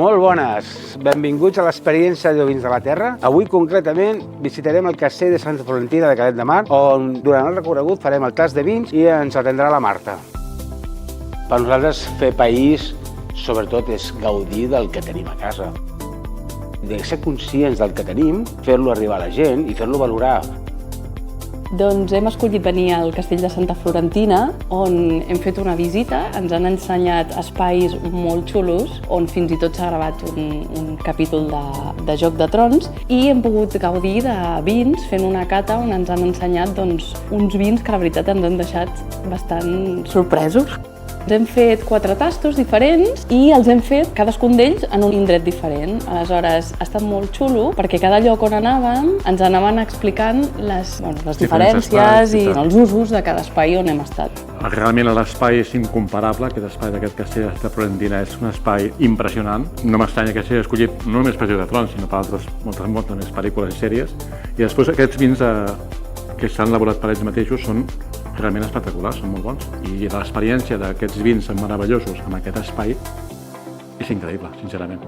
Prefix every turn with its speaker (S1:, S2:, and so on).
S1: Molt bones! Benvinguts a l'experiència de Vins de la Terra. Avui, concretament, visitarem el castell de Santa Florentina de Canet de Mar, on durant el recorregut farem el tast de vins i ens atendrà la Marta. Per nosaltres, fer país, sobretot, és gaudir del que tenim a casa. De ser conscients del que tenim, fer-lo arribar a la gent i fer-lo valorar.
S2: Doncs hem escollit venir al castell de Santa Florentina, on hem fet una visita, ens han ensenyat espais molt xulos, on fins i tot s'ha gravat un capítol de Joc de Trons, i hem pogut gaudir de vins fent una cata on ens han ensenyat uns vins que la veritat ens han deixat bastant sorpresos. Ens hem fet 4 tastos diferents i els hem fet cadascun d'ells en un indret diferent. Aleshores, ha estat molt xulo perquè cada lloc on anàvem ens anaven explicant les diferències i els usos de cada espai on hem estat.
S3: Realment l'espai és incomparable, aquest espai d'aquest castell de Santa Florentina és un espai impressionant. No m'estranya que s'hagi escollit no només per Joc de Trons, sinó per moltes més pel·lícules i sèries. I després aquests vins que s'han elaborat per ells mateixos són realment espectaculars, són molt bons. I l'experiència d'aquests vins meravellosos en aquest espai és increïble, sincerament.